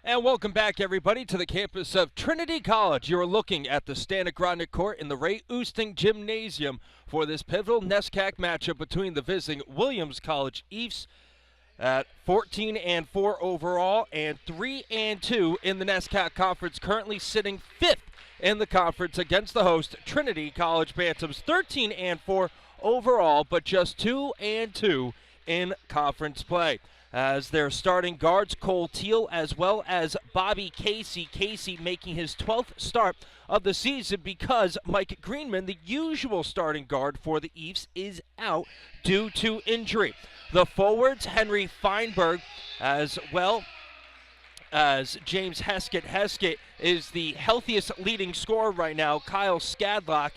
And welcome back, everybody, to the campus of Trinity College. You're looking at the Ogrodnik Court in the Oosting Gymnasium for this pivotal NESCAC matchup between the visiting Williams College Ephs at 14-4 overall and 3-2 in the NESCAC conference, currently sitting 5th in the conference against the host Trinity College Bantams, 13-4 overall, but just 2-2 in conference play. As their starting guards, Cole Teal as well as Bobby Casey. Casey making his 12th start of the season because Mike Greenman, the usual starting guard for the Ephs, is out due to injury. The forwards, Henry Feinberg, as well as James Heskett. Heskett is the healthiest leading scorer right now. Kyle Scadlock,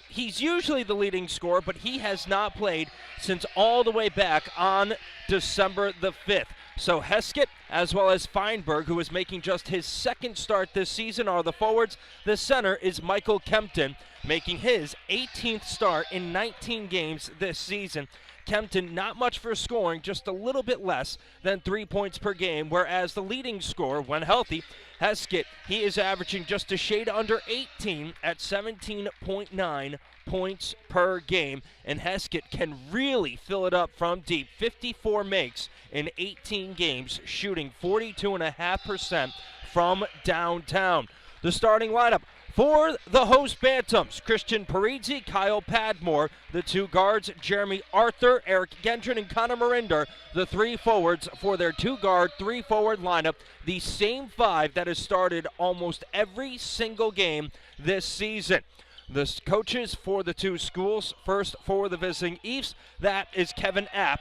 he's usually the leading scorer, but he has not played since all the way back on December the 5th. So Heskett, as well as Feinberg, who is making just his second start this season, are the forwards. The center is Michael Kempton, making his 18th start in 19 games this season. Kempton, not much for scoring, just a little bit less than 3 points per game, whereas the leading scorer, when healthy, Heskett, he is averaging just a shade under 18 at 17.9 points per game, and Heskett can really fill it up from deep. 54 makes in 18 games, shooting 42.5% from downtown. The starting lineup for the host Bantams: Christian Parisi, Kyle Padmore. The two guards, Jeremy Arthur, Eric Gendron, and Connor Marinder. The three forwards for their two-guard, three-forward lineup. The same five that has started almost every single game this season. The coaches for the two schools, first for the visiting Ephs, that is Kevin App.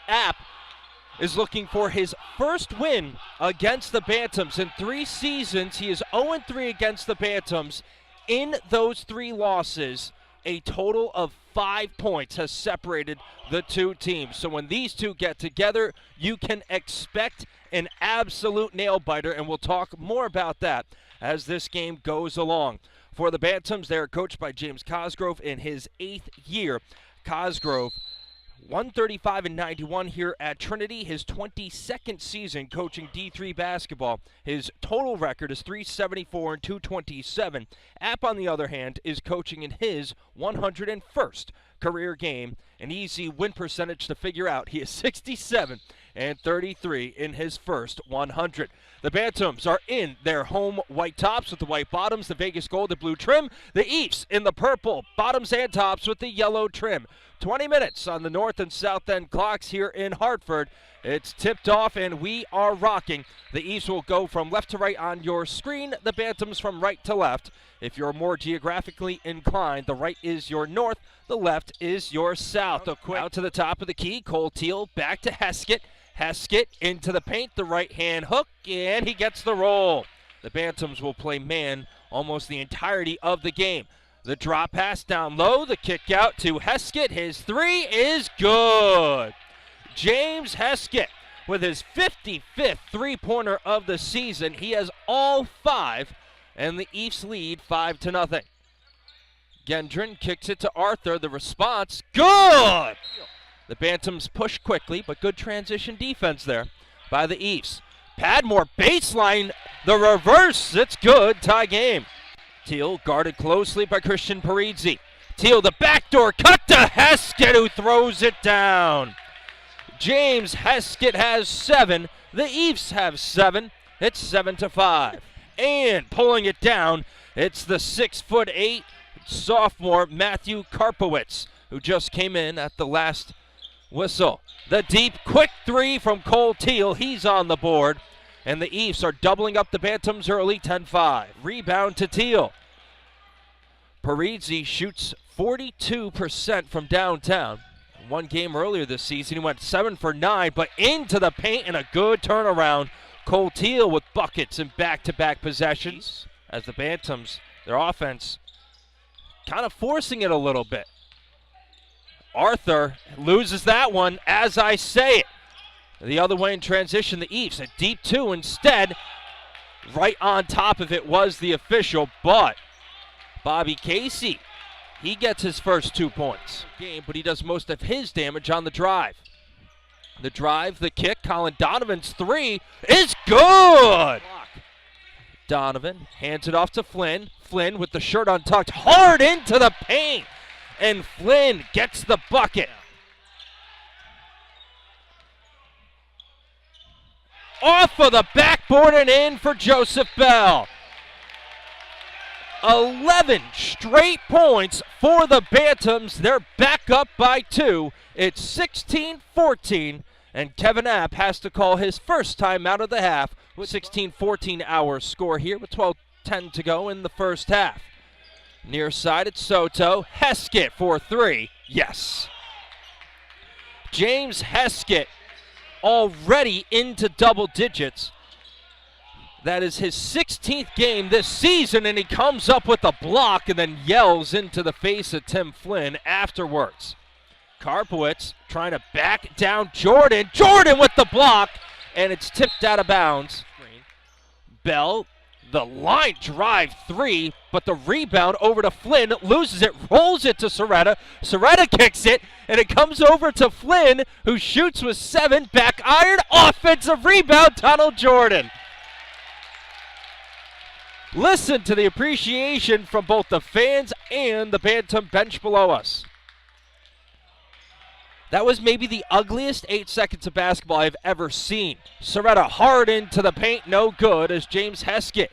App is looking for his first win against the Bantams. In 3 seasons, he is 0-3 against the Bantams. In those 3 losses, a total of 5 points has separated the two teams. So when these two get together, you can expect an absolute nail-biter, and we'll talk more about that as this game goes along. For the Bantams, they are coached by James Cosgrove in his 8th year. Cosgrove, 135-91 here at Trinity, his 22nd season coaching D3 basketball. His total record is 374-227. App, on the other hand, is coaching in his 101st career game. An easy win percentage to figure out. He is 67-33 in his first 100. The Bantams are in their home white tops with the white bottoms, the Vegas gold, the blue trim. The Ephs in the purple bottoms and tops with the yellow trim. 20 minutes on the north and south end clocks here in Hartford. It's tipped off and we are rocking. The Ephs will go from left to right on your screen, the Bantams from right to left. If you're more geographically inclined, the right is your north, the left is your south. Out to the top of the key, Cole Teal back to Heskett. Heskett into the paint, the right-hand hook, and he gets the roll. The Bantams will play man almost the entirety of the game. The drop pass down low, the kick out to Heskett. His 3 is good. James Heskett with his 55th three-pointer of the season. He has all 5, and the Ephs lead 5-0. Gendron kicks it to Arthur. The response, good! The Bantams push quickly, but good transition defense there by the Ephs. Padmore baseline, the reverse, it's good, tie game. Teal guarded closely by Christian Parisi. Teal, the backdoor cut to Heskett, who throws it down. James Heskett has 7. The Ephs have 7. It's 7-5. And pulling it down, it's the 6'8" sophomore Matthew Karpowitz, who just came in at the last whistle. The deep, quick 3 from Cole Teal. He's on the board. And the Ephs are doubling up the Bantams early, 10-5. Rebound to Teal. Parisi shoots 42% from downtown. One game earlier this season, he went 7 for 9, but into the paint and a good turnaround. Cole Teal with buckets in back-to-back possessions. As the Bantams, their offense, kind of forcing it a little bit. Arthur loses that one as I say it. The other way in transition, the Ephs, a deep 2 instead. Right on top of it was the official, but Bobby Casey, he gets his first 2 points. But he does most of his damage on the drive. The drive, the kick, Colin Donovan's 3 is good. Donovan hands it off to Flynn. Flynn with the shirt untucked, hard into the paint. And Flynn gets the bucket. Off of the backboard and in for Joseph Bell. 11 straight points for the Bantams. They're back up by 2. It's 16-14, and Kevin App has to call his first time out of the half with 16-14 our score here with 12:10 to go in the first half. Near side, it's Soto. Heskett for 3. Yes. James Heskett already into double digits. That is his 16th game this season, and he comes up with a block and then yells into the face of Tim Flynn afterwards. Karpowicz trying to back down Jordan. Jordan with the block, and it's tipped out of bounds. Bell, the line drive 3, but the rebound over to Flynn, loses it, rolls it to Soretta. Soretta kicks it, and it comes over to Flynn, who shoots with 7, back iron, offensive rebound, Donald Jordan. Listen to the appreciation from both the fans and the Bantam bench below us. That was maybe the ugliest 8 seconds of basketball I've ever seen. Soretta hard into the paint, no good, as James Heskett.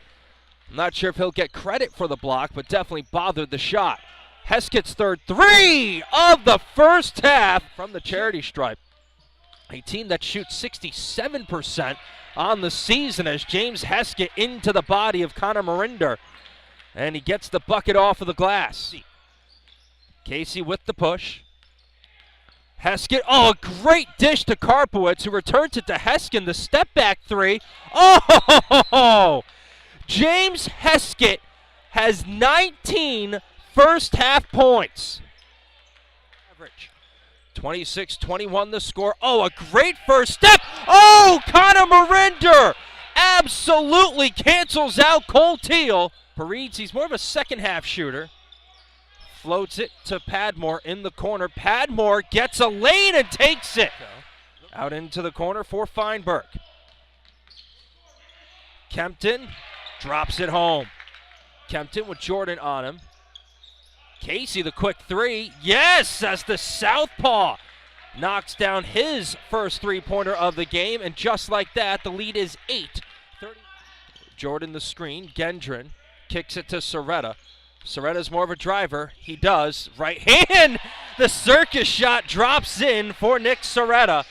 I'm not sure if he'll get credit for the block, but definitely bothered the shot. Heskett's third 3 of the first half from the charity stripe. A team that shoots 67% on the season as James Heskett into the body of Connor Marinder. And he gets the bucket off of the glass. Casey with the push. Heskett, oh, a great dish to Karpowicz, who returns it to Heskin, the step back 3. Oh, James Heskett has 19 first half points. Average. 26-21 the score. Oh, a great first step. Oh, Connor Marinder absolutely cancels out Cole Teal. Paredes, he's more of a second half shooter. Floats it to Padmore in the corner. Padmore gets a lane and takes it. Out into the corner for Feinberg. Kempton drops it home. Kempton with Jordan on him. Casey, the quick 3. Yes, as the southpaw knocks down his first three-pointer of the game. And just like that, the lead is 8. Jordan the screen. Gendron kicks it to Soretta. Soretta's more of a driver. He does. Right hand. The circus shot drops in for Nick Soretta.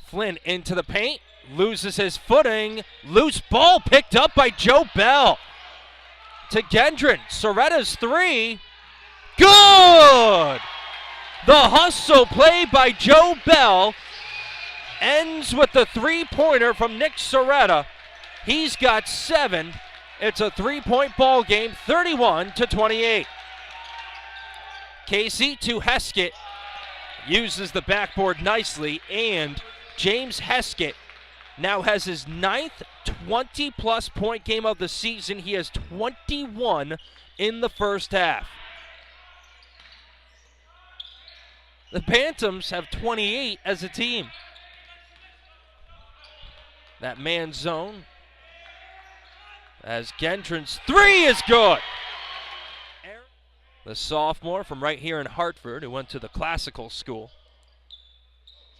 Flynn into the paint. Loses his footing. Loose ball picked up by Joe Bell. To Gendron. Soretta's 3. Good! The hustle play by Joe Bell ends with the three-pointer from Nick Soretta. He's got 7. It's a 3-point ball game, 31-28. Casey to Heskett, uses the backboard nicely, and James Heskett now has his 9th 20-plus point game of the season. He has 21 in the first half. The Bantams have 28 as a team. That man zone, as Gendron's 3 is good. The sophomore from right here in Hartford, who went to the classical school,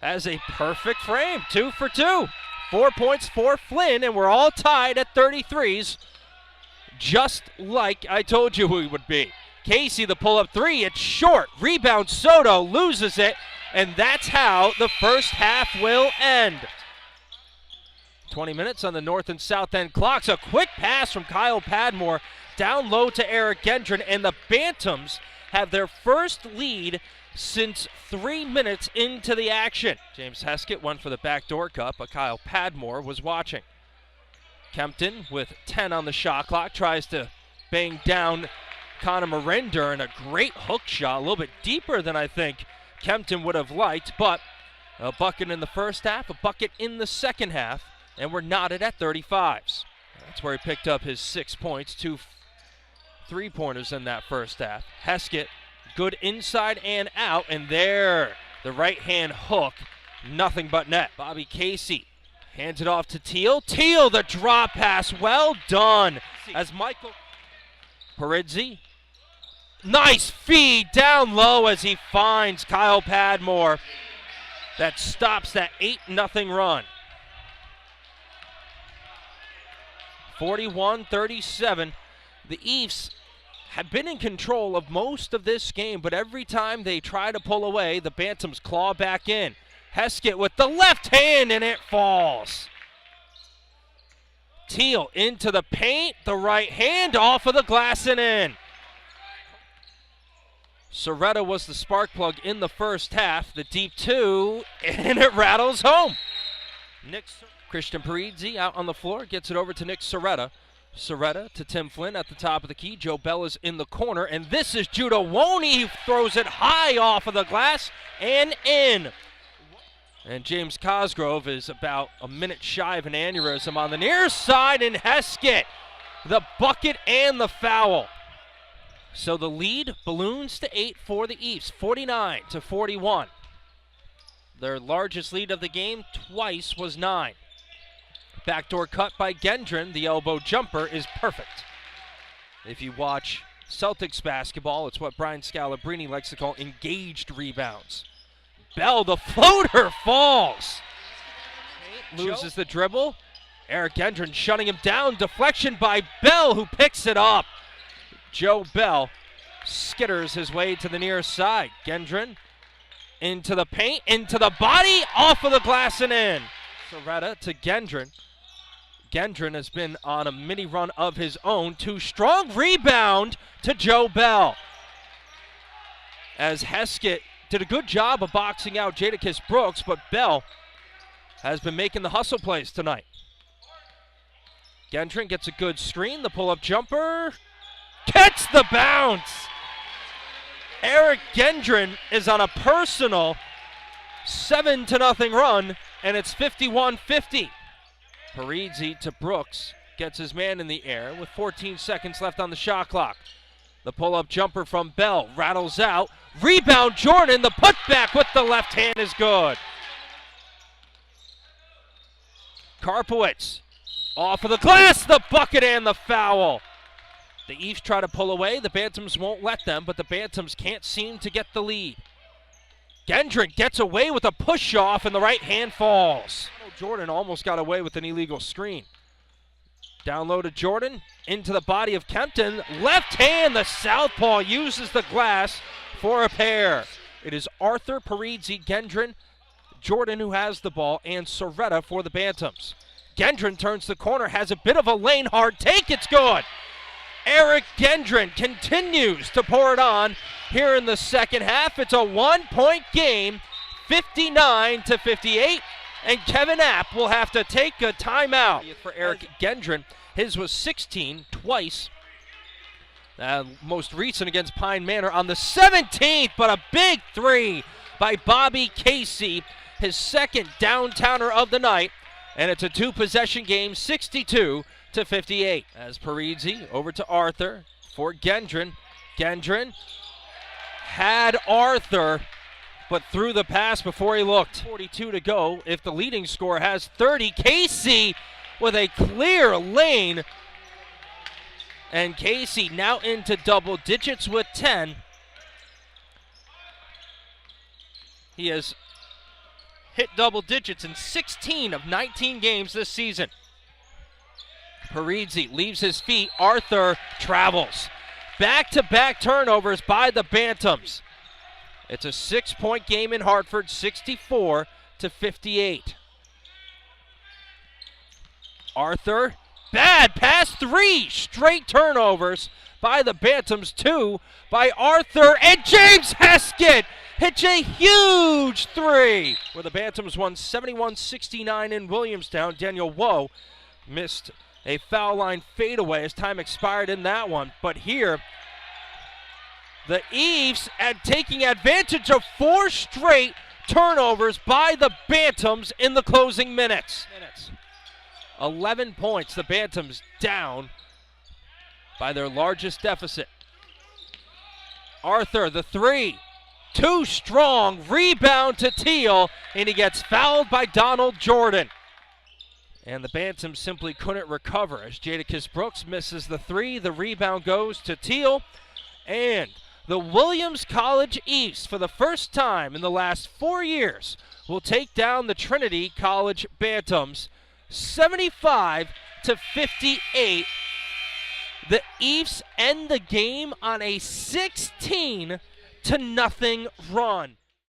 has a perfect frame, 2 for 2. 4 points for Flynn, and we're all tied at 33s, just like I told you we would be. Casey, the pull-up 3, it's short. Rebound, Soto loses it, and that's how the first half will end. 20 minutes on the north and south end clocks. A quick pass from Kyle Padmore down low to Eric Gendron, and the Bantams have their first lead since 3 minutes into the action. James Heskett went for the backdoor cut, but Kyle Padmore was watching. Kempton with 10 on the shot clock tries to bang down Connor Marinder, and a great hook shot, a little bit deeper than I think Kempton would have liked, but a bucket in the first half, a bucket in the second half, and we're knotted at 35s. That's where he picked up his 6 points, 2 three-pointers in that first half. Heskett, good inside and out, and there, the right-hand hook, nothing but net. Bobby Casey Hands it off to Teal. Teal, the drop pass, well done. As Michael Paridzi, nice feed down low as he finds Kyle Padmore. That stops that 8-0 run. 41-37. The Ephs have been in control of most of this game, but every time they try to pull away, the Bantams claw back in. Heskett with the left hand, and it falls. Teal into the paint, the right hand off of the glass and in. Soretta was the spark plug in the first half. The deep two, and it rattles home. Christian Paridzi out on the floor, gets it over to Nick Soretta. Soretta to Tim Flynn at the top of the key. Joe Bell is in the corner, and this is Judah Woney. He throws it high off of the glass and in. And James Cosgrove is about a minute shy of an aneurysm on the near side, and Heskett, the bucket and the foul. So the lead balloons to 8 for the Ephs, 49-41. Their largest lead of the game twice was 9. Backdoor cut by Gendron. The elbow jumper is perfect. If you watch Celtics basketball, it's what Brian Scalabrine likes to call engaged rebounds. Bell, the floater, falls. Loses the dribble. Eric Gendron shutting him down. Deflection by Bell, who picks it up. Joe Bell skitters his way to the near side. Gendron into the paint, into the body, off of the glass and in. Soretta to Gendron. Gendron has been on a mini run of his own. Too strong, rebound to Joe Bell. As Heskett did a good job of boxing out Jadakiss Brooks, but Bell has been making the hustle plays tonight. Gendron gets a good screen, the pull-up jumper, gets the bounce. Eric Gendron is on a personal 7-0 run, and it's 51-50. Paridzi to Brooks, gets his man in the air with 14 seconds left on the shot clock. The pull-up jumper from Bell rattles out. Rebound Jordan, the putback with the left hand is good. Karpowitz off of the glass, the bucket and the foul. The Ephs try to pull away. The Bantams won't let them, but the Bantams can't seem to get the lead. Gendron gets away with a push-off, and the right hand falls. Jordan almost got away with an illegal screen. Down low to Jordan, into the body of Kempton. Left hand, the southpaw uses the glass for a pair. It is Arthur, Paridzi, Gendron, Jordan who has the ball, and Soretta for the Bantams. Gendron turns the corner, has a bit of a lane, hard take, it's good. Eric Gendron continues to pour it on here in the second half. It's a one-point game, 59-58. And Kevin App will have to take a timeout for Eric Gendron. His was 16 twice. Most recent against Pine Manor on the 17th, but a big three by Bobby Casey, his second downtowner of the night. And it's a two-possession game, 62-58. As Paridzi over to Arthur for Gendron. Gendron had Arthur, but threw the pass before he looked. 42 to go. If the leading scorer has 30, Casey with a clear lane. And Casey now into double digits with 10. He has hit double digits in 16 of 19 games this season. Paridzi leaves his feet. Arthur travels. Back-to-back turnovers by the Bantams. It's a 6-point game in Hartford, 64-58. Arthur, bad pass, 3 straight turnovers by the Bantams, 2 by Arthur, and James Heskett hits a huge 3. Where the Bantams won 71-69 in Williamstown. Daniel Woe missed a foul line fadeaway as time expired in that one, but here, the Ephs taking advantage of 4 straight turnovers by the Bantams in the closing minutes. 11 points, the Bantams down by their largest deficit. Arthur, the 3, too strong, rebound to Teal, and he gets fouled by Donald Jordan. And the Bantams simply couldn't recover as Jadakiss Brooks misses the three. The rebound goes to Teal. And the Williams College Ephs, for the first time in the last 4 years, will take down the Trinity College Bantams 75-58. The Ephs end the game on a 16-0 run.